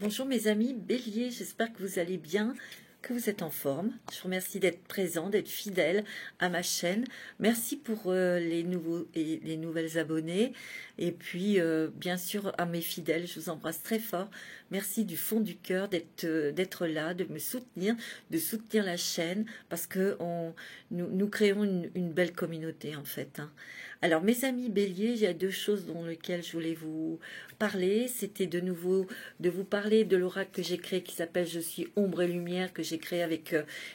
Bonjour mes amis Bélier, j'espère que vous allez bien, que vous êtes en forme. Je vous remercie d'être présent, d'être fidèle à ma chaîne. Merci pour les nouveaux et les nouvelles abonnés. Et puis bien sûr à mes fidèles, je vous embrasse très fort. Merci du fond du cœur d'être là, de me soutenir, de soutenir la chaîne parce que nous créons une belle communauté en fait. Alors mes amis Bélier, il y a deux choses dont lesquelles je voulais vous parler. C'était de nouveau de vous parler de l'oracle que j'ai créé qui s'appelle Je suis ombre et lumière, que j'ai créé avec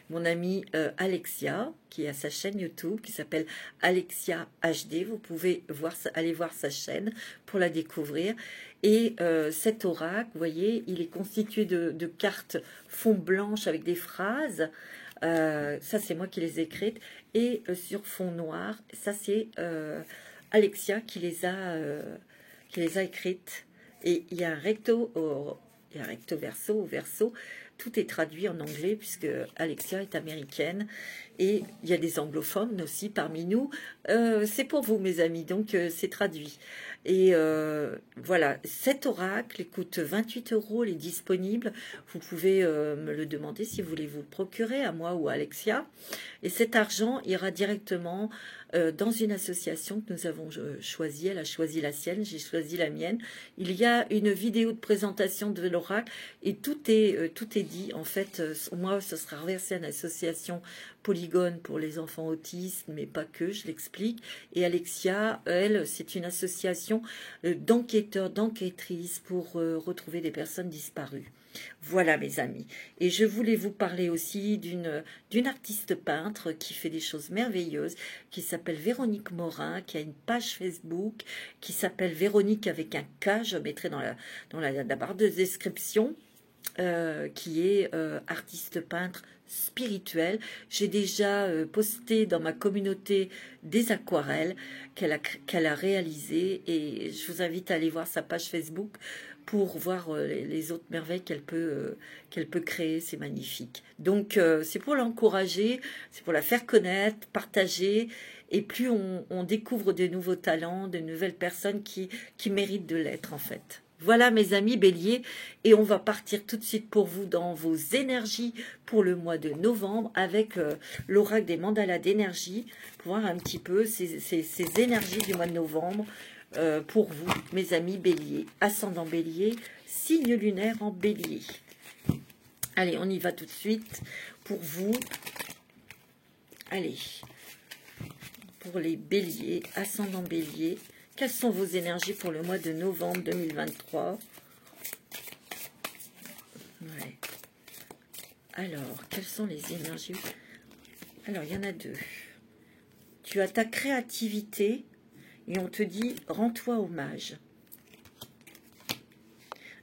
mon amie Alexia, qui a sa chaîne YouTube qui s'appelle Alexia HD. Vous pouvez aller voir sa chaîne pour la découvrir. Et cet oracle, vous voyez, il est constitué de cartes fond blanche avec des phrases. Ça c'est moi qui les ai écrites, et sur fond noir, ça c'est Alexia qui les a écrites. Et il y a un recto verso au verso, tout est traduit en anglais puisque Alexia est américaine et il y a des anglophones aussi parmi nous. C'est pour vous mes amis, donc c'est traduit. Et voilà, cet oracle coûte 28 €, il est disponible. Vous pouvez me le demander si vous voulez vous le procurer, à moi ou à Alexia. Et cet argent ira directement dans une association que nous avons choisie. Elle a choisi la sienne, j'ai choisi la mienne. Il y a une vidéo de présentation de l'oracle et tout est dit. En fait, moi, ce sera reversé à une association Polygone pour les enfants autistes, mais pas que, je l'explique. Et Alexia, elle, c'est une association d'enquêteurs, d'enquêtrices pour retrouver des personnes disparues. Voilà mes amis. Et je voulais vous parler aussi d'une artiste peintre qui fait des choses merveilleuses, qui s'appelle Véronique Morin, qui a une page Facebook qui s'appelle Véronique avec un K, je mettrai dans la barre de description, qui est artiste peintre spirituelle. J'ai déjà posté dans ma communauté des aquarelles qu'elle a réalisées, et je vous invite à aller voir sa page Facebook pour voir les autres merveilles qu'elle peut créer. C'est magnifique. Donc c'est pour l'encourager, c'est pour la faire connaître, partager, et plus on découvre de nouveaux talents, de nouvelles personnes qui méritent de l'être en fait. Voilà mes amis Bélier, et on va partir tout de suite pour vous dans vos énergies pour le mois de novembre avec l'oracle des mandalas d'énergie, pour voir un petit peu ces énergies du mois de novembre pour vous mes amis Bélier, ascendant Bélier, signe lunaire en Bélier. Allez, on y va tout de suite pour vous. Allez, pour les Béliers, ascendant Bélier, quelles sont vos énergies pour le mois de novembre 2023? Ouais. Alors, quelles sont les énergies? Alors, il y en a deux. Tu as ta créativité et on te dit, rends-toi hommage.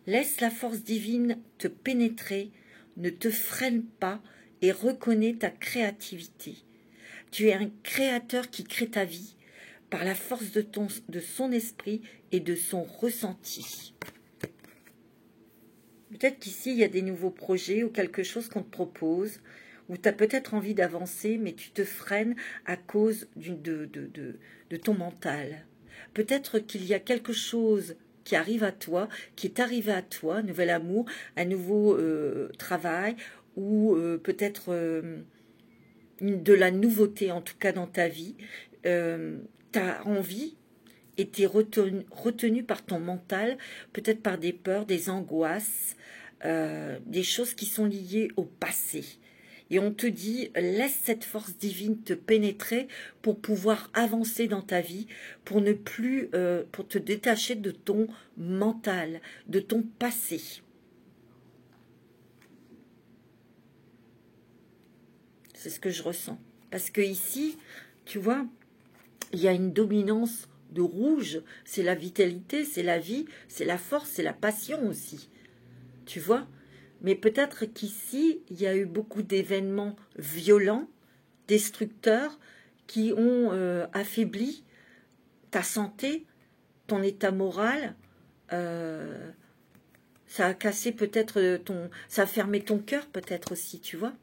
Laisse la force divine te pénétrer, ne te freine pas et reconnais ta créativité. Tu es un créateur qui crée ta vie par la force de son esprit et de son ressenti. Peut-être qu'ici, il y a des nouveaux projets ou quelque chose qu'on te propose, où tu as peut-être envie d'avancer, mais tu te freines à cause de ton mental. Peut-être qu'il y a quelque chose qui arrive à toi, qui est arrivé à toi, un nouvel amour, un nouveau travail, ou peut-être de la nouveauté, en tout cas dans ta vie. Tu as envie et tu es retenu par ton mental, peut-être par des peurs, des angoisses, des choses qui sont liées au passé. Et on te dit, laisse cette force divine te pénétrer pour pouvoir avancer dans ta vie, pour ne plus, pour te détacher de ton mental, de ton passé. C'est ce que je ressens. Parce que ici, tu vois, il y a une dominance de rouge, c'est la vitalité, c'est la vie, c'est la force, c'est la passion aussi. Tu vois? Mais peut-être qu'ici, il y a eu beaucoup d'événements violents, destructeurs, qui ont affaibli ta santé, ton état moral. Ça a cassé peut-être ça a fermé ton cœur peut-être aussi, tu vois?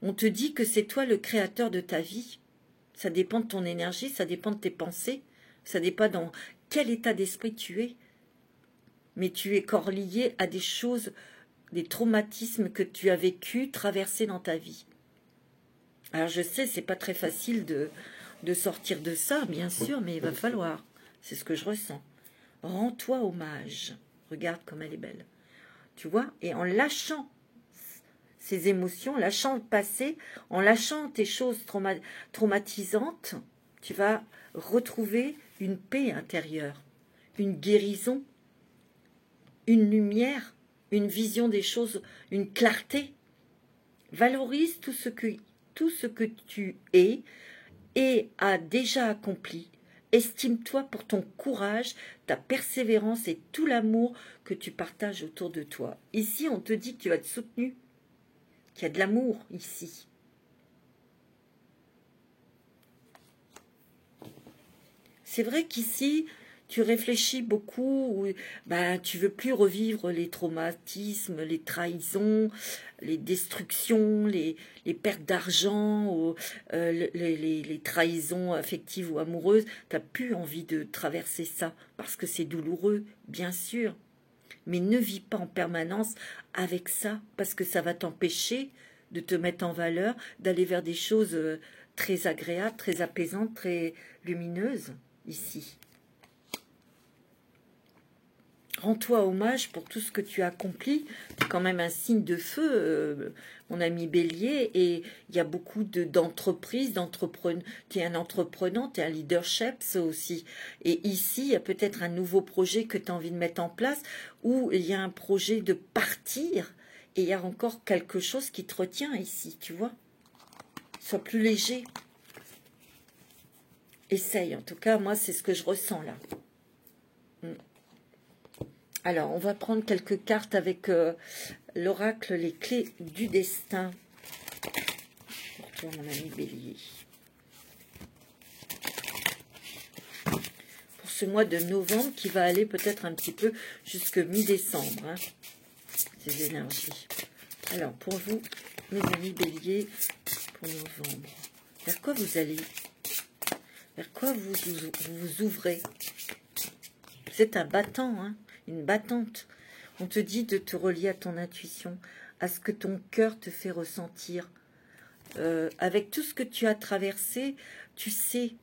On te dit que c'est toi le créateur de ta vie. Ça dépend de ton énergie, ça dépend de tes pensées, ça dépend dans quel état d'esprit tu es. Mais tu es corps lié à des choses, des traumatismes que tu as vécu, traversés dans ta vie. Alors je sais, c'est pas très facile de sortir de ça, bien sûr, mais il va falloir. C'est ce que je ressens. Rends-toi hommage. Regarde comme elle est belle. Tu vois? Et en lâchant ces émotions, en lâchant le passé, en lâchant tes choses traumatisantes, tu vas retrouver une paix intérieure, une guérison, une lumière, une vision des choses, une clarté. Valorise tout ce que tu es et as déjà accompli. Estime-toi pour ton courage, ta persévérance et tout l'amour que tu partages autour de toi. Ici, on te dit que tu vas être soutenu, qu'il y a de l'amour ici. C'est vrai qu'ici, tu réfléchis beaucoup, tu veux plus revivre les traumatismes, les trahisons, les destructions, les pertes d'argent, les trahisons affectives ou amoureuses. Tu n'as plus envie de traverser ça, parce que c'est douloureux, bien sûr. Mais ne vis pas en permanence avec ça, parce que ça va t'empêcher de te mettre en valeur, d'aller vers des choses très agréables, très apaisantes, très lumineuses, ici. Rends-toi hommage pour tout ce que tu as accompli. Tu es quand même un signe de feu, mon ami Bélier, et il y a beaucoup d'entreprises, tu es un entreprenant, tu es un leadership aussi. Et ici, il y a peut-être un nouveau projet que tu as envie de mettre en place, ou il y a un projet de partir, et il y a encore quelque chose qui te retient ici, tu vois. Sois plus léger. Essaye, en tout cas, moi, c'est ce que je ressens là. Alors, on va prendre quelques cartes avec l'oracle, les clés du destin. Pour toi, mon ami Bélier. Pour ce mois de novembre qui va aller peut-être un petit peu jusque mi-décembre. Hein, ces énergies. Alors, pour vous, mes amis Bélier, pour novembre, vers quoi vous allez? Vers quoi vous vous ouvrez? Vous êtes un battant, hein, une battante. On te dit de te relier à ton intuition, à ce que ton cœur te fait ressentir. Avec tout ce que tu as traversé, tu sais,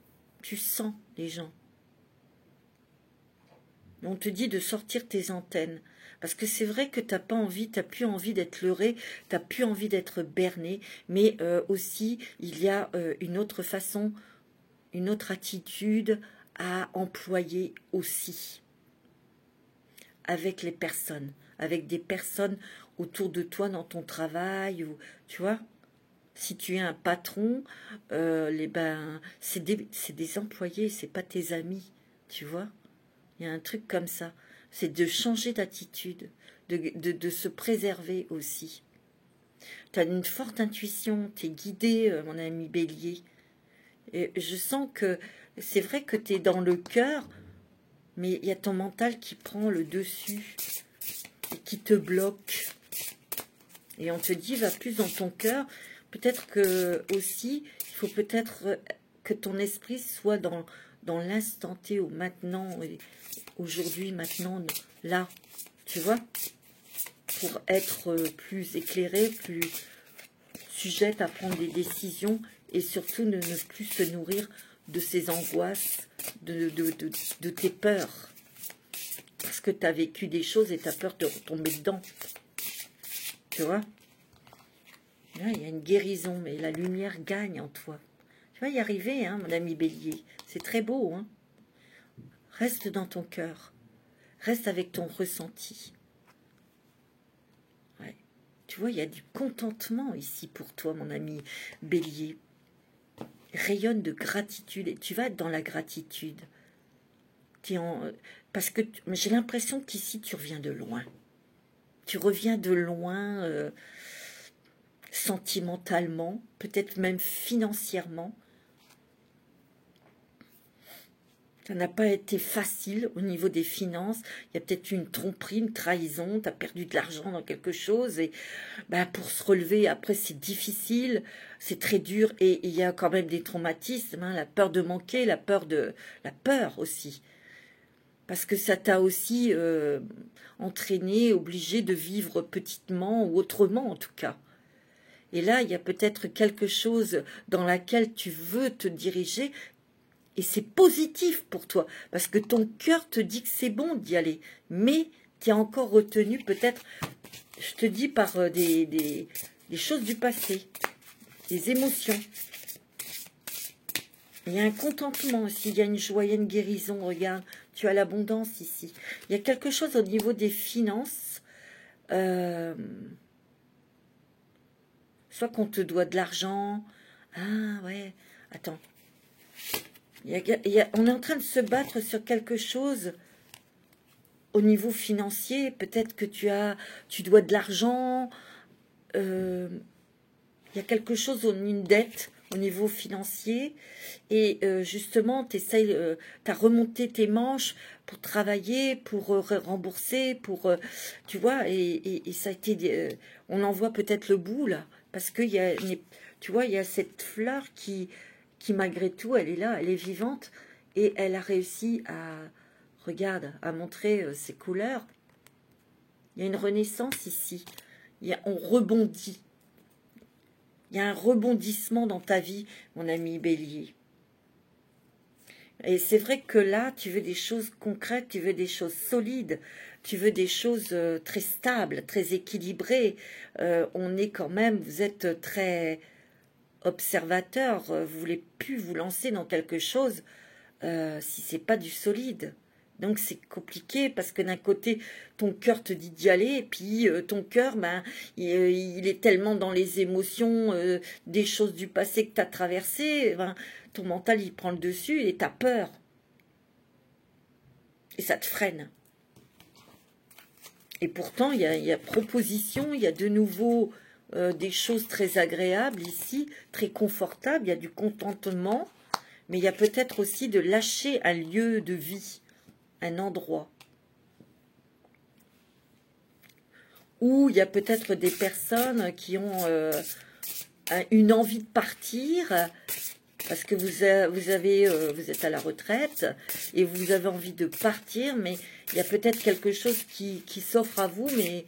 tu sens les gens. On te dit de sortir tes antennes. Parce que c'est vrai que tu n'as pas envie, tu n'as plus envie d'être leurré, tu n'as plus envie d'être berné, mais aussi il y a une autre façon, une autre attitude à employer aussi. Avec les personnes, avec des personnes autour de toi dans ton travail, ou tu vois, si tu es un patron, c'est des employés, c'est pas tes amis, tu vois. Il y a un truc comme ça, c'est de changer d'attitude, de se préserver aussi. Tu as une forte intuition, tu es guidé, mon ami Bélier. Et je sens que c'est vrai que tu es dans le cœur, mais il y a ton mental qui prend le dessus et qui te bloque. Et on te dit, va plus dans ton cœur. Peut-être que aussi, il faut peut-être que ton esprit soit dans l'instant T, au maintenant, aujourd'hui, maintenant, là, tu vois, pour être plus éclairé, plus sujette à prendre des décisions et surtout ne plus se nourrir de ces angoisses, de tes peurs. Parce que tu as vécu des choses et tu as peur de retomber dedans. Tu vois? Là, il y a une guérison, mais la lumière gagne en toi. Tu vas y arriver, hein, mon ami Bélier. C'est très beau, hein? Reste dans ton cœur. Reste avec ton ressenti. Ouais. Tu vois, il y a du contentement ici pour toi, mon ami Bélier. Rayonne de gratitude et tu vas être dans la gratitude. Parce que j'ai l'impression qu'ici tu reviens de loin. Tu reviens de loin sentimentalement, peut-être même financièrement. Ça n'a pas été facile au niveau des finances. Il y a peut-être une tromperie, une trahison. Tu as perdu de l'argent dans quelque chose. Et pour se relever, après, c'est difficile. C'est très dur. Et il y a quand même des traumatismes. Hein, la peur de manquer, la peur aussi. parce que ça t'a aussi entraîné, obligé de vivre petitement ou autrement en tout cas. Et là, il y a peut-être quelque chose dans laquelle tu veux te diriger et c'est positif pour toi parce que ton cœur te dit que c'est bon d'y aller. Mais tu es encore retenu peut-être, je te dis, par des choses du passé, des émotions. Il y a un contentement aussi, il y a une joie, il y a une guérison, regarde, tu as l'abondance ici. Il y a quelque chose au niveau des finances, soit qu'on te doit de l'argent, ah ouais, attends, on est en train de se battre sur quelque chose au niveau financier, peut-être que tu dois de l'argent, il y a quelque chose, une dette au niveau financier, et justement, tu as remonté tes manches pour travailler, pour rembourser, pour, tu vois, et ça a été, on en voit peut-être le bout, là, parce que tu vois, il y a cette fleur qui malgré tout, elle est là, elle est vivante, et elle a réussi regarde, à montrer ses couleurs. Il y a une renaissance ici, on rebondit. Il y a un rebondissement dans ta vie, mon ami Bélier. Et c'est vrai que là, tu veux des choses concrètes, tu veux des choses solides, tu veux des choses très stables, très équilibrées. On est quand même, vous êtes très observateur, vous voulez plus vous lancer dans quelque chose si c'est pas du solide. Donc c'est compliqué parce que d'un côté ton cœur te dit d'y aller et puis ton cœur il est tellement dans les émotions des choses du passé que tu as traversées, ton mental il prend le dessus et tu as peur et ça te freine. Et pourtant il y a proposition, il y a de nouveau des choses très agréables ici, très confortables, il y a du contentement, mais il y a peut-être aussi de lâcher un lieu de vie, un endroit où il y a peut-être des personnes qui ont une envie de partir parce que vous êtes à la retraite et vous avez envie de partir, mais il y a peut-être quelque chose qui s'offre à vous, mais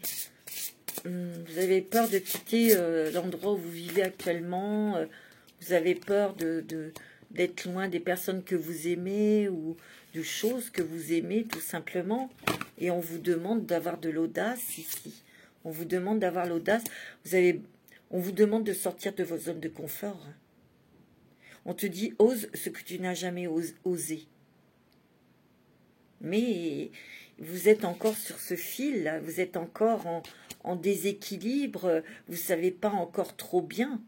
vous avez peur de quitter l'endroit où vous vivez actuellement, vous avez peur d'être loin des personnes que vous aimez ou de choses que vous aimez tout simplement, et on vous demande d'avoir de l'audace ici. On vous demande d'avoir l'audace. On vous demande de sortir de vos zones de confort. On te dit ose ce que tu n'as jamais osé. Mais vous êtes encore sur ce fil, là. Vous êtes encore en déséquilibre. Vous ne savez pas encore trop bien.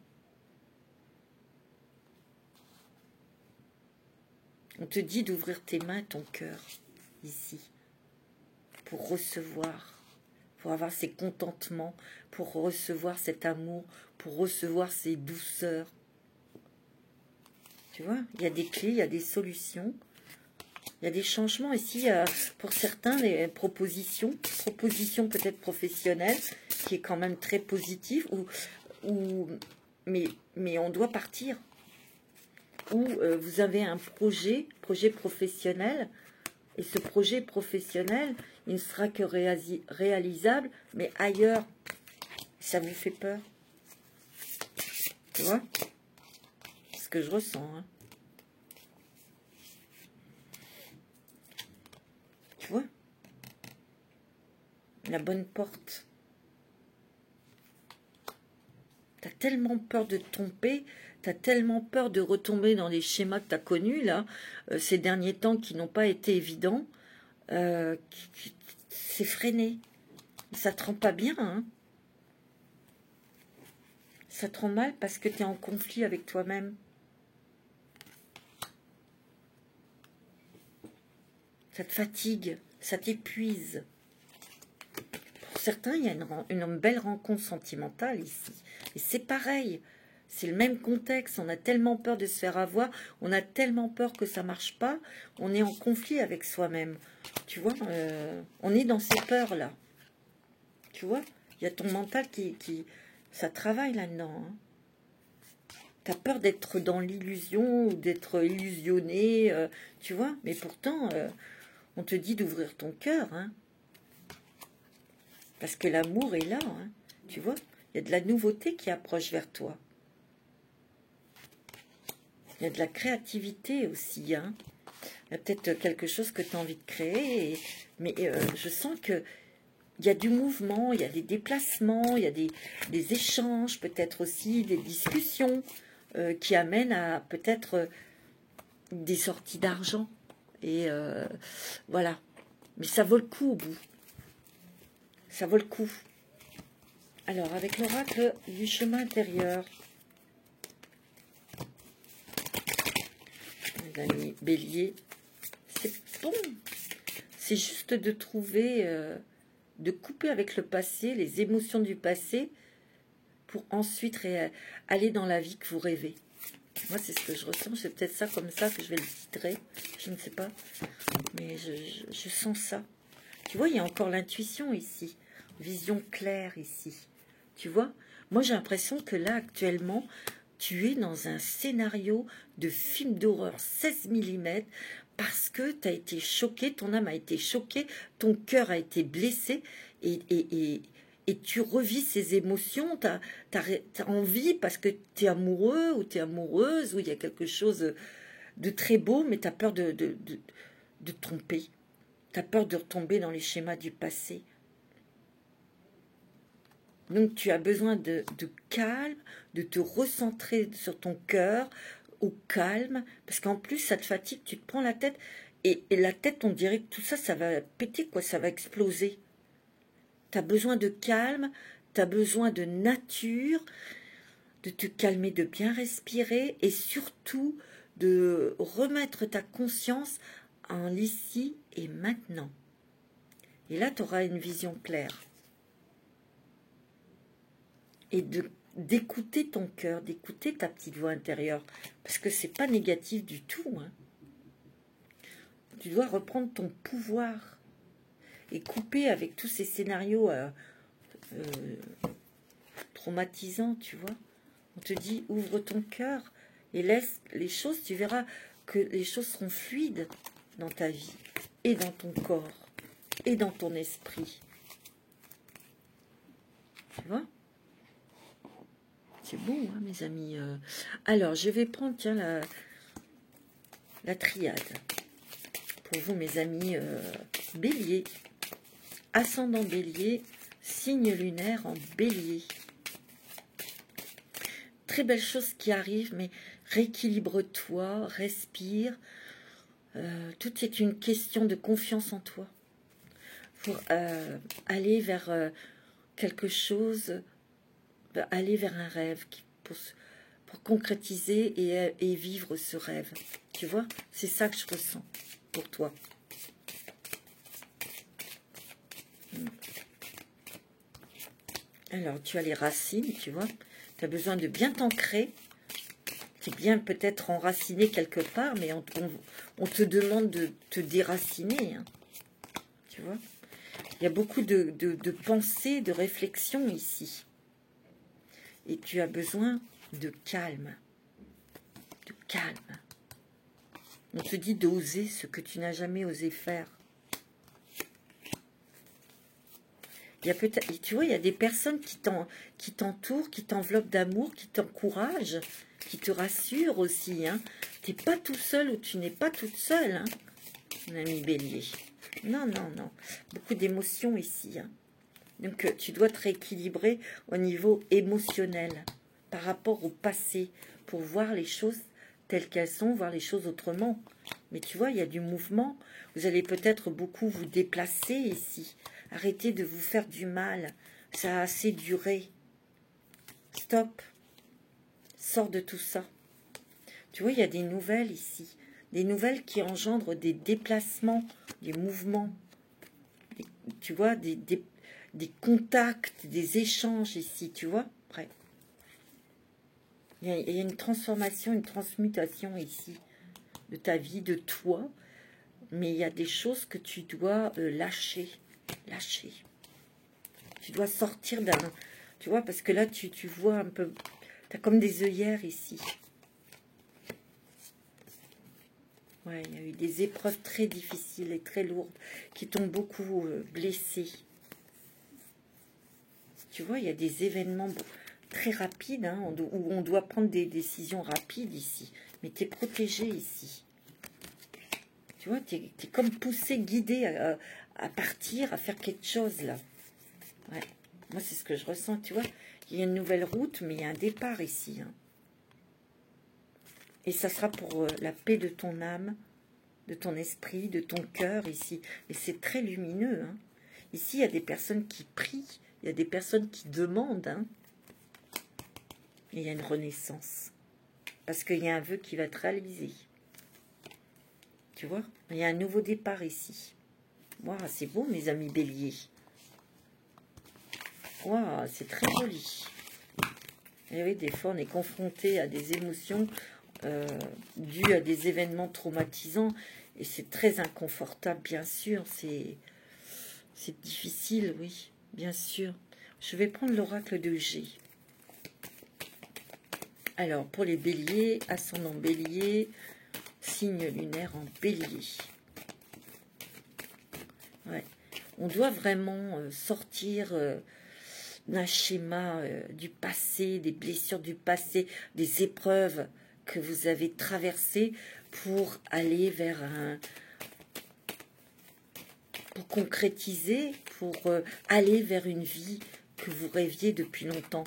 On te dit d'ouvrir tes mains, ton cœur, ici, pour recevoir, pour avoir ces contentements, pour recevoir cet amour, pour recevoir ces douceurs. Tu vois, il y a des clés, il y a des solutions, il y a des changements ici, pour certains, des propositions peut-être professionnelles, qui est quand même très positive, mais on doit partir. Où vous avez un projet professionnel, et ce projet professionnel, il ne sera que réalisable, mais ailleurs. Ça vous fait peur. Tu vois? C'est ce que je ressens. Hein. Tu vois? La bonne porte. Tu as tellement peur de te tromper, tu as tellement peur de retomber dans les schémas que tu as connus, là, ces derniers temps qui n'ont pas été évidents. C'est freiné. Ça te rend pas bien, hein. Ça te rend mal parce que tu es en conflit avec toi-même. Ça te fatigue, ça t'épuise. Pour certains, il y a une belle rencontre sentimentale ici. Et c'est pareil. C'est le même contexte. On a tellement peur de se faire avoir. On a tellement peur que ça ne marche pas. On est en conflit avec soi-même. Tu vois, on est dans ces peurs-là. Tu vois, il y a ton mental ça travaille là-dedans. Hein. Tu as peur d'être dans l'illusion ou d'être illusionné. Tu vois, mais pourtant... On te dit d'ouvrir ton cœur, hein. Parce que l'amour est là, hein. Tu vois, il y a de la nouveauté qui approche vers toi. Il y a de la créativité aussi, hein. Il y a peut-être quelque chose que tu as envie de créer, mais je sens que il y a du mouvement, il y a des déplacements, il y a des échanges, peut-être aussi des discussions qui amènent à peut-être des sorties d'argent. Et voilà. Mais ça vaut le coup au bout. Ça vaut le coup. Alors, avec l'oracle du chemin intérieur, mes amis béliers, c'est bon. C'est juste de trouver, de couper avec le passé, les émotions du passé, pour ensuite aller dans la vie que vous rêvez. Moi, c'est ce que je ressens. C'est peut-être ça comme ça que je vais le titrer. Je ne sais pas. Mais je sens ça. Tu vois, il y a encore l'intuition ici. Vision claire ici. Tu vois, moi, j'ai l'impression que là, actuellement, tu es dans un scénario de film d'horreur 16 mm parce que tu as été choqué, ton âme a été choquée, ton cœur a été blessé et tu revis ces émotions, tu as envie parce que tu es amoureux ou tu es amoureuse ou il y a quelque chose de très beau, mais tu as peur de te tromper. Tu as peur de retomber dans les schémas du passé. Donc tu as besoin de calme, de te recentrer sur ton cœur, au calme, parce qu'en plus ça te fatigue, tu te prends la tête, et la tête, on dirait que tout ça, ça va péter, quoi, ça va exploser. Tu as besoin de calme, tu as besoin de nature, de te calmer, de bien respirer, et surtout de remettre ta conscience en l'ici et maintenant. Et là, tu auras une vision claire. Et d'écouter ton cœur, d'écouter ta petite voix intérieure, parce que c'est pas négatif du tout, hein. Tu dois reprendre ton pouvoir et couper avec tous ces scénarios traumatisants, tu vois. On te dit, ouvre ton cœur et laisse les choses, tu verras que les choses seront fluides dans ta vie, et dans ton corps, et dans ton esprit. Tu vois? C'est beau, hein, mes amis. Alors, je vais prendre, tiens, la triade. Pour vous, mes amis bélier. Ascendant bélier, signe lunaire en bélier. Très belle chose qui arrive, mais rééquilibre-toi, respire. Tout est une question de confiance en toi. Pour aller vers quelque chose, aller vers un rêve pour concrétiser et vivre ce rêve. Tu vois, c'est ça que je ressens pour toi. Alors, tu as les racines, tu vois. Tu as besoin de bien t'ancrer. Tu es bien peut-être enraciné quelque part, mais on te demande de te déraciner. Hein. Tu vois. Il y a beaucoup de pensées, de réflexions ici. Et tu as besoin de calme. De calme. On te dit d'oser ce que tu n'as jamais osé faire. Il y a peut-être, tu vois, il y a des personnes qui t'entourent, qui t'enveloppent d'amour, qui t'encouragent, qui te rassurent aussi. Hein. Tu n'es pas tout seul ou tu n'es pas toute seule, hein, mon ami bélier. Non, non, non. Beaucoup d'émotions ici. Hein. Donc, tu dois te rééquilibrer au niveau émotionnel par rapport au passé pour voir les choses telles qu'elles sont, voir les choses autrement. Mais tu vois, il y a du mouvement. Vous allez peut-être beaucoup vous déplacer ici. Arrêtez de vous faire du mal. Ça a assez duré. Stop. Sors de tout ça. Tu vois, il y a des nouvelles ici. Des nouvelles qui engendrent des déplacements, des mouvements. Tu vois, des contacts, des échanges ici. Tu vois, après. Il y a une transformation, une transmutation ici de ta vie, de toi. Mais il y a des choses que tu dois lâcher. Lâcher. Tu dois sortir d'un... Tu vois, parce que là, tu vois un peu... Tu as comme des œillères ici. Ouais, il y a eu des épreuves très difficiles et très lourdes qui t'ont beaucoup blessé. Tu vois, il y a des événements très rapides hein, où on doit prendre des décisions rapides ici. Mais tu es protégé ici. Tu vois, tu es comme poussé, guidé à partir, à faire quelque chose là. Ouais. Moi, c'est ce que je ressens, tu vois. Il y a une nouvelle route, mais il y a un départ ici. Hein. Et ça sera pour la paix de ton âme, de ton esprit, de ton cœur ici. Et c'est très lumineux. Hein. Ici, il y a des personnes qui prient, il y a des personnes qui demandent. Hein. Et il y a une renaissance. Parce qu'il y a un vœu qui va être réalisé. Tu vois, il y a un nouveau départ ici. Wow, c'est beau, mes amis béliers. Wow, c'est très joli. Et oui, des fois, on est confronté à des émotions dues à des événements traumatisants. Et c'est très inconfortable, bien sûr. C'est difficile, oui, bien sûr. Je vais prendre l'oracle de G. Alors, pour les béliers, ascendant bélier, signe lunaire en bélier. Ouais. On doit vraiment sortir d'un schéma du passé, des blessures du passé, des épreuves que vous avez traversées pour aller vers pour concrétiser, pour aller vers une vie que vous rêviez depuis longtemps.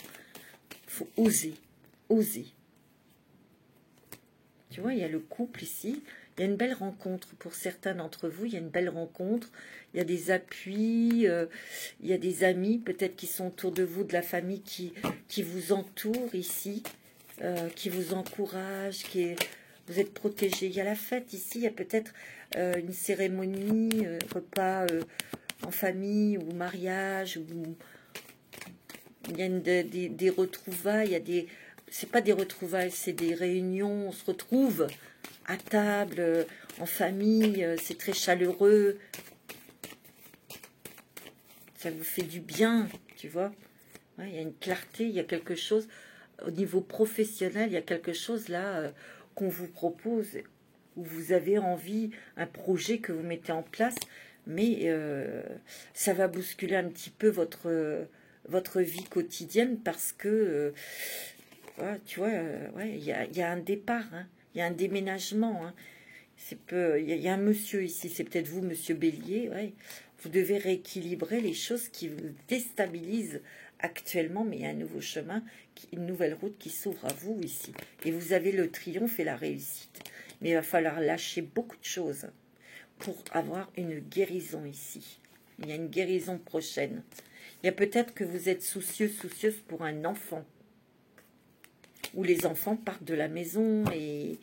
Il faut oser, oser. Tu vois, il y a le couple ici. Il y a une belle rencontre pour certains d'entre vous. Il y a une belle rencontre. Il y a des appuis. Il y a des amis peut-être qui sont autour de vous, de la famille qui vous entoure ici, qui vous encourage, vous êtes protégés. Il y a la fête ici. Il y a peut-être une cérémonie, repas en famille ou mariage. Il y a des retrouvailles. Il y a des... C'est pas des retrouvailles, c'est des réunions, on se retrouve à table, en famille, c'est très chaleureux. Ça vous fait du bien, tu vois. Ouais, il y a une clarté, il y a quelque chose, au niveau professionnel, il y a quelque chose là qu'on vous propose, où vous avez envie, un projet que vous mettez en place, mais ça va bousculer un petit peu votre vie quotidienne parce que... ouais, tu vois, ouais, il y a un départ, hein, il y a un déménagement. Hein, il y a un monsieur ici, c'est peut-être vous, monsieur Bélier. Ouais, vous devez rééquilibrer les choses qui vous déstabilisent actuellement, mais il y a un nouveau chemin, une nouvelle route qui s'ouvre à vous ici. Et vous avez le triomphe et la réussite. Mais il va falloir lâcher beaucoup de choses pour avoir une guérison ici. Il y a une guérison prochaine. Il y a peut-être que vous êtes soucieuse pour un enfant. Où les enfants partent de la maison et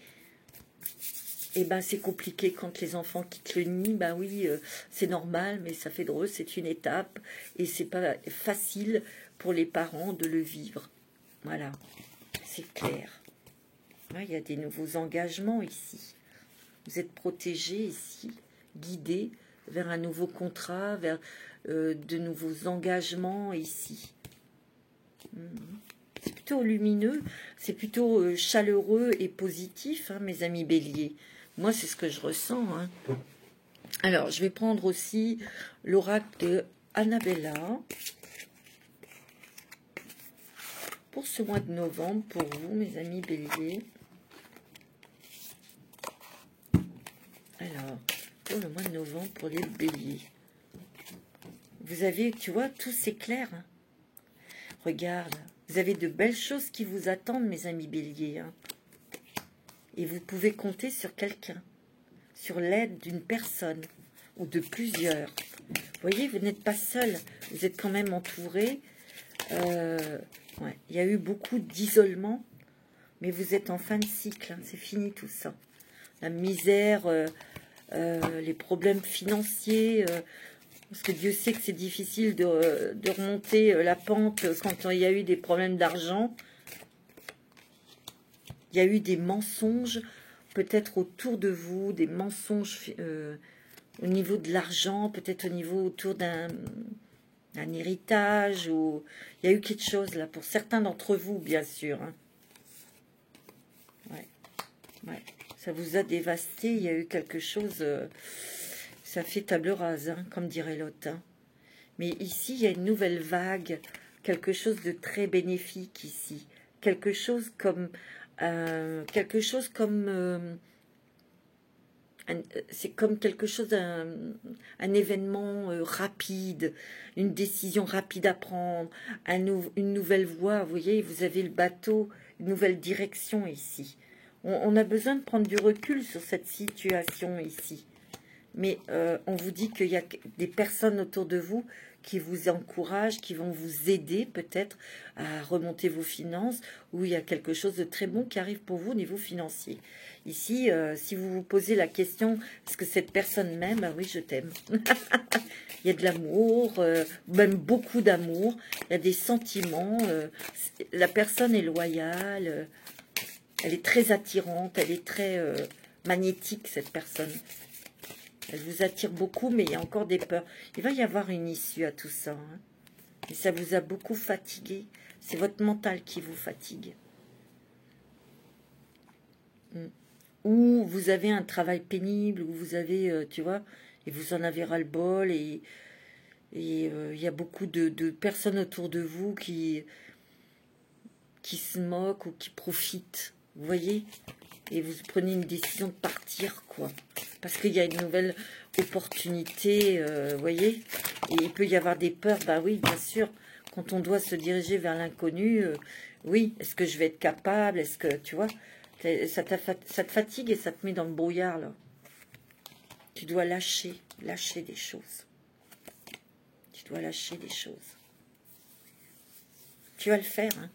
ben c'est compliqué quand les enfants quittent le nid. Ben oui, c'est normal, mais ça fait drôle, c'est une étape et c'est pas facile pour les parents de le vivre. Voilà, c'est clair. Ouais, il y a des nouveaux engagements ici. Vous êtes protégés ici, guidés vers un nouveau contrat, vers de nouveaux engagements ici. C'est plutôt lumineux, c'est plutôt chaleureux et positif, hein, mes amis béliers. Moi, c'est ce que je ressens. Hein. Alors, je vais prendre aussi l'oracle de Annabella pour ce mois de novembre, pour vous, mes amis béliers. Alors, pour le mois de novembre, pour les béliers. Vous avez, tu vois, tout s'éclaire. Hein. Regarde. Vous avez de belles choses qui vous attendent, mes amis béliers. Hein. Et vous pouvez compter sur quelqu'un, sur l'aide d'une personne ou de plusieurs. Vous voyez, vous n'êtes pas seul, vous êtes quand même entouré. Ouais, il y a eu beaucoup d'isolement, mais vous êtes en fin de cycle. Hein, c'est fini tout ça. La misère, les problèmes financiers... parce que Dieu sait que c'est difficile de remonter la pente quand il y a eu des problèmes d'argent. Il y a eu des mensonges, peut-être autour de vous, des mensonges au niveau de l'argent, peut-être au niveau autour d'un héritage. Ou... Il y a eu quelque chose là, pour certains d'entre vous, bien sûr. Hein. Ouais. Ça vous a dévasté, il y a eu quelque chose... ça fait table rase, hein, comme dirait l'autre. Hein. Mais ici, il y a une nouvelle vague, quelque chose de très bénéfique ici. Quelque chose comme... c'est comme quelque chose, un événement rapide, une décision rapide à prendre, une nouvelle voie. Vous voyez, vous avez le bateau, une nouvelle direction ici. On a besoin de prendre du recul sur cette situation ici. Mais on vous dit qu'il y a des personnes autour de vous qui vous encouragent, qui vont vous aider peut-être à remonter vos finances, ou il y a quelque chose de très bon qui arrive pour vous au niveau financier. Ici, si vous vous posez la question, est-ce que cette personne m'aime? Ah oui, je t'aime. Il y a de l'amour, même beaucoup d'amour, il y a des sentiments, la personne est loyale, elle est très attirante, elle est très magnétique, cette personne. Elle vous attire beaucoup, mais il y a encore des peurs. Il va y avoir une issue à tout ça. Hein. Et ça vous a beaucoup fatigué. C'est votre mental qui vous fatigue. Ou vous avez un travail pénible, ou vous avez, tu vois, et vous en avez ras-le-bol, et il y a beaucoup de personnes autour de vous qui se moquent ou qui profitent. Vous voyez? Et vous prenez une décision de partir, quoi. Parce qu'il y a une nouvelle opportunité, vous voyez. Et il peut y avoir des peurs, bah oui, bien sûr. Quand on doit se diriger vers l'inconnu, oui, est-ce que je vais être capable? Est-ce que, tu vois, ça te fatigue et ça te met dans le brouillard, là. Tu dois lâcher des choses. Tu dois lâcher des choses. Tu vas le faire, hein.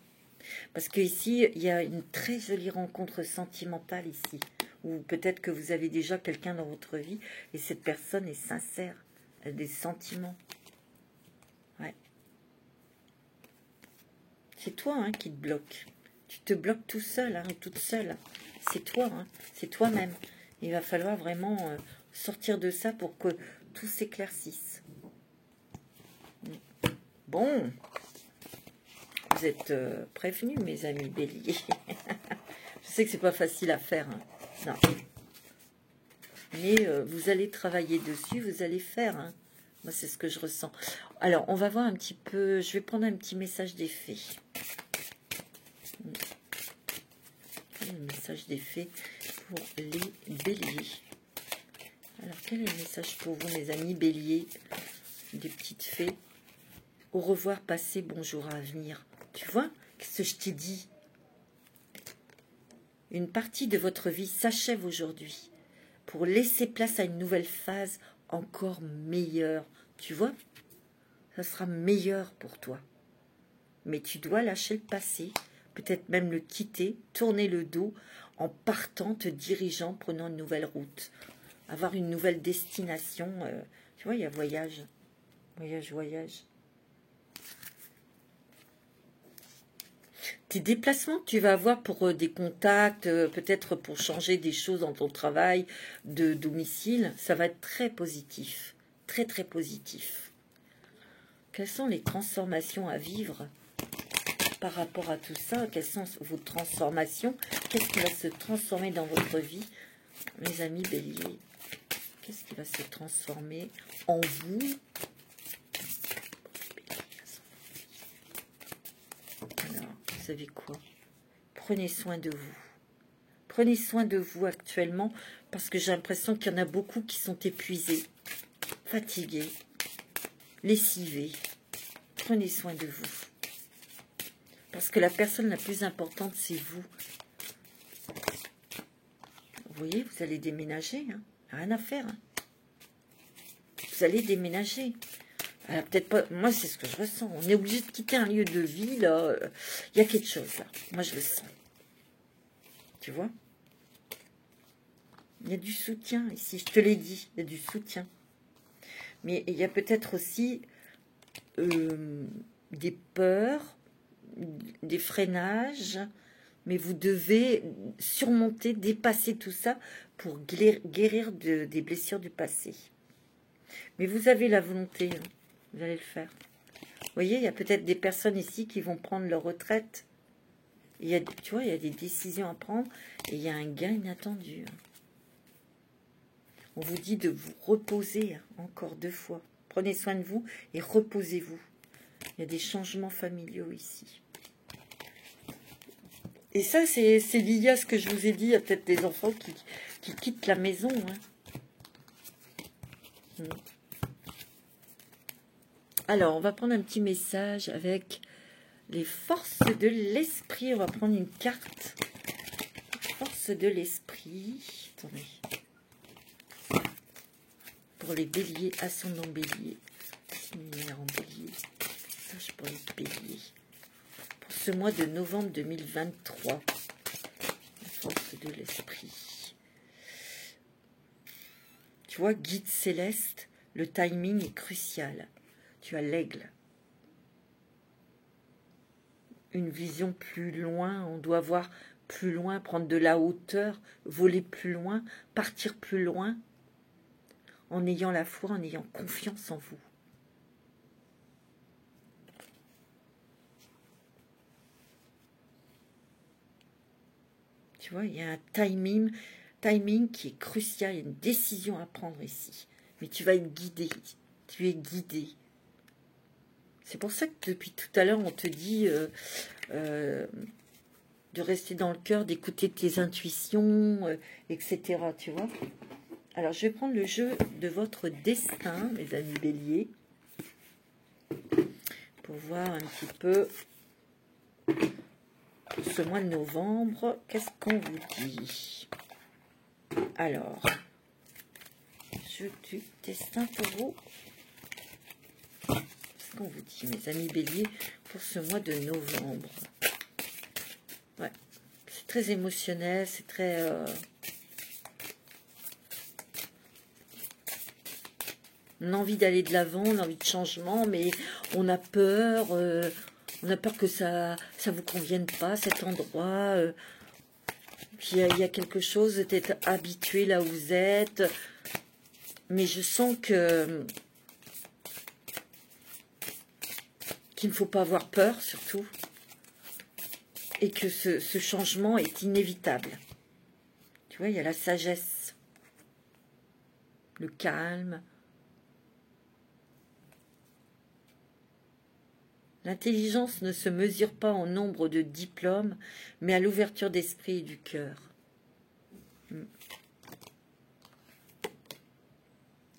Parce qu'ici, il y a une très jolie rencontre sentimentale ici. Ou peut-être que vous avez déjà quelqu'un dans votre vie et cette personne est sincère. Elle a des sentiments. Ouais. C'est toi hein, qui te bloque. Tu te bloques tout seul, hein, toute seule. C'est toi, hein, c'est toi-même. Il va falloir vraiment sortir de ça pour que tout s'éclaircisse. Bon. Vous êtes prévenus, mes amis béliers. Je sais que c'est pas facile à faire. Hein. Non. Mais vous allez travailler dessus, vous allez faire. Hein. Moi, c'est ce que je ressens. Alors, on va voir un petit peu... Je vais prendre un petit message d'effet. Un message d'effet pour les béliers. Alors, quel est le message pour vous, mes amis béliers? Des petites fées. Au revoir passé, bonjour à venir. Tu vois, qu'est-ce que je t'ai dit? Une partie de votre vie s'achève aujourd'hui pour laisser place à une nouvelle phase encore meilleure. Tu vois, ça sera meilleur pour toi. Mais tu dois lâcher le passé, peut-être même le quitter, tourner le dos en partant, te dirigeant, prenant une nouvelle route. Avoir une nouvelle destination. Tu vois, il y a voyage. Voyage, voyage. Tes déplacements que tu vas avoir pour des contacts, peut-être pour changer des choses dans ton travail de domicile, ça va être très positif. Très, très positif. Quelles sont les transformations à vivre par rapport à tout ça? Quelles sont vos transformations? Qu'est-ce qui va se transformer dans votre vie, mes amis béliers? Qu'est-ce qui va se transformer en vous? Alors, vous savez quoi? Prenez soin de vous. Prenez soin de vous actuellement, parce que j'ai l'impression qu'il y en a beaucoup qui sont épuisés, fatigués, lessivés. Prenez soin de vous. Parce que la personne la plus importante, c'est vous. Vous voyez, vous allez déménager. Hein. Rien à faire. Hein. Vous allez déménager. Alors, peut-être pas... Moi, c'est ce que je ressens. On est obligé de quitter un lieu de vie, là. Il y a quelque chose, là. Moi, je le sens. Tu vois? Il y a du soutien ici. Je te l'ai dit. Il y a du soutien. Mais il y a peut-être aussi des peurs, des freinages, mais vous devez surmonter, dépasser tout ça pour guérir des blessures du passé. Mais vous avez la volonté, hein, vous allez le faire. Vous voyez, il y a peut-être des personnes ici qui vont prendre leur retraite. Il y a, tu vois, il y a des décisions à prendre et il y a un gain inattendu. On vous dit de vous reposer encore 2 fois. Prenez soin de vous et reposez-vous. Il y a des changements familiaux ici. Et ça, c'est lié à ce que je vous ai dit. Il y a peut-être des enfants qui quittent la maison. Alors, on va prendre un petit message avec les forces de l'esprit. On va prendre une carte. Force de l'esprit. Attendez. Pour les béliers, ascendant bélier. Lumière en bélier. Message pour les béliers. Pour ce mois de novembre 2023. La force de l'esprit. Tu vois, guide céleste, le timing est crucial. Tu as l'aigle. Une vision plus loin, on doit voir plus loin, prendre de la hauteur, voler plus loin, partir plus loin, en ayant la foi, en ayant confiance en vous. Tu vois, il y a un timing qui est crucial, il y a une décision à prendre ici. Mais tu vas être guidé, tu es guidé. C'est pour ça que depuis tout à l'heure, on te dit de rester dans le cœur, d'écouter tes intuitions, etc. Tu vois. Alors, je vais prendre le jeu de votre destin, mes amis béliers, pour voir un petit peu ce mois de novembre. Qu'est-ce qu'on vous dit? Alors, jeu du destin pour vous. Qu'est-ce qu'on vous dit, mes amis béliers, pour ce mois de novembre? Ouais, c'est très émotionnel, c'est très... On a envie d'aller de l'avant, on a envie de changement, mais on a peur que ça vous convienne pas, cet endroit. Puis il y a quelque chose d'être habitué là où vous êtes. Mais je sens que qu'il ne faut pas avoir peur, surtout. Et que ce changement est inévitable. Tu vois, il y a la sagesse, le calme. L'intelligence ne se mesure pas au nombre de diplômes, mais à l'ouverture d'esprit et du cœur.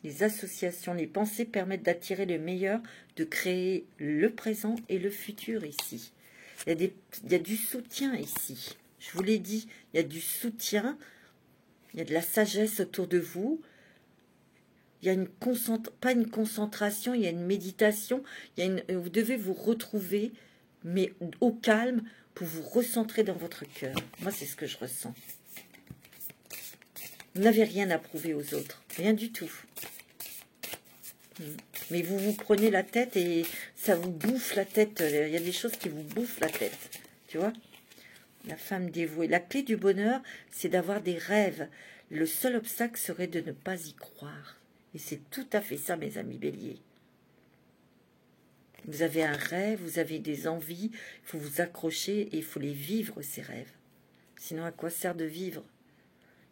Les associations, les pensées permettent d'attirer le meilleur, de créer le présent et le futur ici. Il y a du soutien ici. Je vous l'ai dit, il y a du soutien, il y a de la sagesse autour de vous. Il y a pas une concentration, il y a une méditation. Vous devez vous retrouver, mais au calme, pour vous recentrer dans votre cœur. Moi, c'est ce que je ressens. Vous n'avez rien à prouver aux autres, rien du tout. Mais vous vous prenez la tête et ça vous bouffe la tête. Il y a des choses qui vous bouffent la tête, tu vois. La femme dévouée. La clé du bonheur, c'est d'avoir des rêves. Le seul obstacle serait de ne pas y croire. Et c'est tout à fait ça, mes amis béliers. Vous avez un rêve, vous avez des envies, il faut vous accrocher et il faut les vivre, ces rêves. Sinon, à quoi sert de vivre?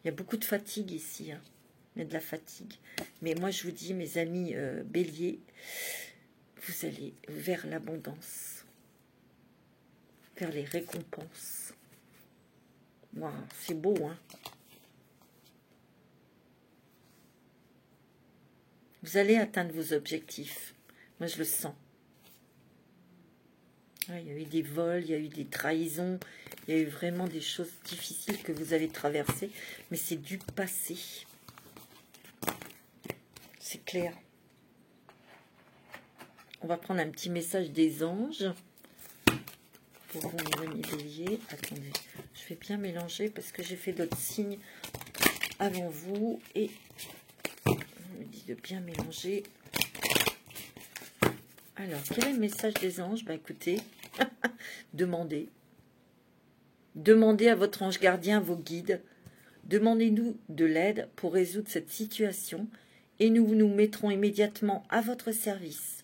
Il y a beaucoup de fatigue ici, hein. Il y a de la fatigue. Mais moi, je vous dis, mes amis béliers, vous allez vers l'abondance, vers les récompenses. Wow, c'est beau, hein. Vous allez atteindre vos objectifs. Moi, je le sens. Ouais, il y a eu des vols, il y a eu des trahisons, il y a eu vraiment des choses difficiles que vous avez traversées, mais c'est du passé. C'est clair. On va prendre un petit message des anges. Pour vous, mes amis béliers. Attendez, je vais bien mélanger parce que j'ai fait d'autres signes avant vous et on me dit de bien mélanger. Alors, quel est le message des anges? Ben écoutez, demandez. Demandez à votre ange gardien, vos guides. Demandez-nous de l'aide pour résoudre cette situation et nous nous mettrons immédiatement à votre service.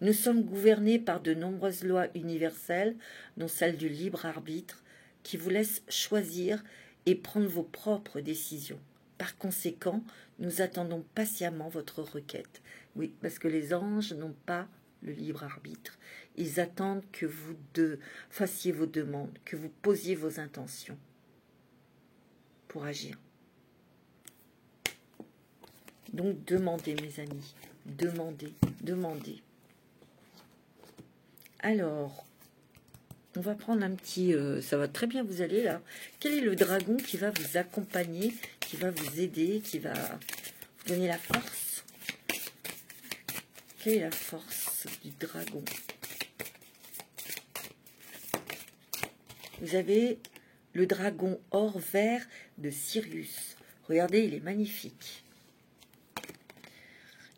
Nous sommes gouvernés par de nombreuses lois universelles, dont celle du libre arbitre. qui vous laisse choisir et prendre vos propres décisions. Par conséquent, nous attendons patiemment votre requête. Oui, parce que les anges n'ont pas le libre arbitre. Ils attendent que vous fassiez vos demandes, que vous posiez vos intentions pour agir. Donc, demandez, mes amis. Demandez, demandez. Alors, on va prendre un petit... ça va très bien vous aller, là. Quel est le dragon qui va vous accompagner, qui va vous aider, qui va vous donner la force? Quelle est la force du dragon? Vous avez le dragon or vert de Sirius. Regardez, il est magnifique.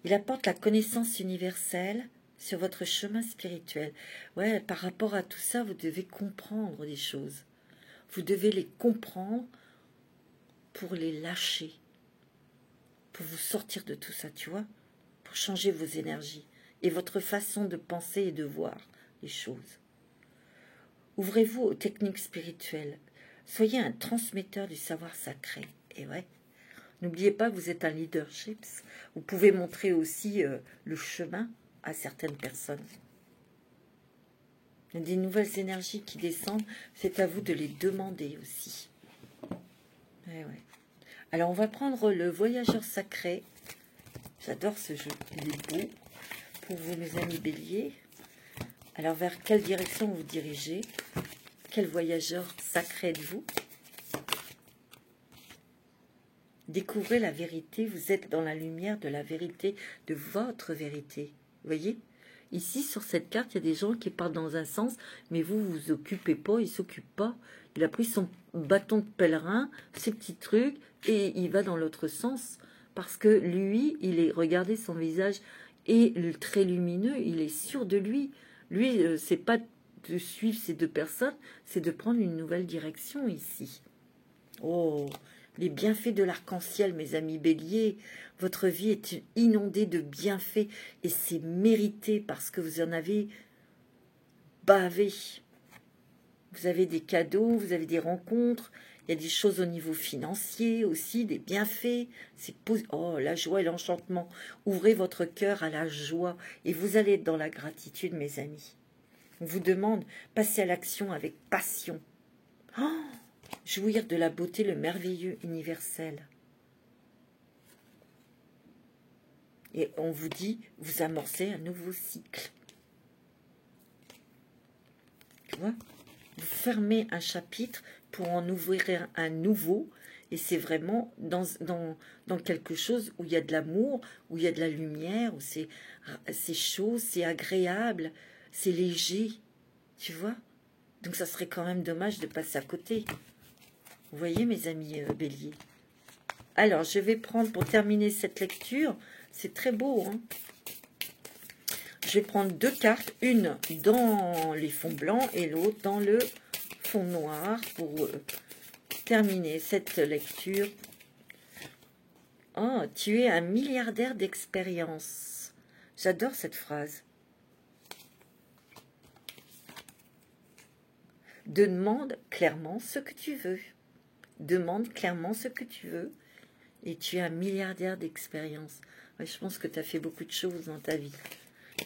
Il apporte la connaissance universelle sur votre chemin spirituel. Ouais, par rapport à tout ça, vous devez comprendre des choses. Vous devez les comprendre pour les lâcher. Pour vous sortir de tout ça, tu vois. Pour changer vos énergies et votre façon de penser et de voir les choses. Ouvrez-vous aux techniques spirituelles. Soyez un transmetteur du savoir sacré. Et ouais. N'oubliez pas que vous êtes un leadership. Vous pouvez montrer aussi le chemin à certaines personnes. Il y a des nouvelles énergies qui descendent. C'est à vous de les demander aussi. Ouais. Alors, on va prendre le voyageur sacré. J'adore ce jeu. Il est beau. Pour vous, mes amis béliers. Alors, vers quelle direction vous dirigez? Quel voyageur sacré êtes-vous? Découvrez la vérité, vous êtes dans la lumière de la vérité, de votre vérité. Vous voyez? Ici, sur cette carte, il y a des gens qui partent dans un sens, mais vous vous occupez pas, il ne s'occupe pas. Il a pris son bâton de pèlerin, ses petits trucs, et il va dans l'autre sens. Parce que lui, regardez son visage, et le trait lumineux, il est sûr de lui. Lui, c'est pas de suivre ces deux personnes, c'est de prendre une nouvelle direction ici. Oh, les bienfaits de l'arc-en-ciel, mes amis béliers. Votre vie est inondée de bienfaits et c'est mérité parce que vous en avez bavé. Vous avez des cadeaux, vous avez des rencontres, il y a des choses au niveau financier aussi, des bienfaits. Oh, la joie et l'enchantement. Ouvrez votre cœur à la joie et vous allez être dans la gratitude, mes amis. On vous demande, passez à l'action avec passion. Oh, jouir de la beauté, le merveilleux universel. Et on vous dit, vous amorcez un nouveau cycle. Tu vois? Vous fermez un chapitre pour en ouvrir un nouveau. Et c'est vraiment dans quelque chose où il y a de l'amour, où il y a de la lumière, où c'est chaud, c'est agréable, c'est léger. Tu vois? Donc ça serait quand même dommage de passer à côté. Vous voyez, mes amis béliers? Alors, je vais prendre, pour terminer cette lecture, c'est très beau, hein? Je vais prendre deux cartes, une dans les fonds blancs et l'autre dans le fond noir pour terminer cette lecture. Oh, tu es un milliardaire d'expérience. J'adore cette phrase. Demande clairement ce que tu veux. Demande clairement ce que tu veux. Et tu es un milliardaire d'expérience. Ouais, je pense que tu as fait beaucoup de choses dans ta vie.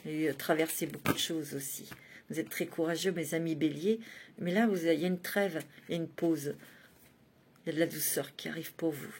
Et traversé beaucoup de choses aussi. Vous êtes très courageux, mes amis béliers. Mais là, il y a une trêve, il y a une pause. Il y a de la douceur qui arrive pour vous.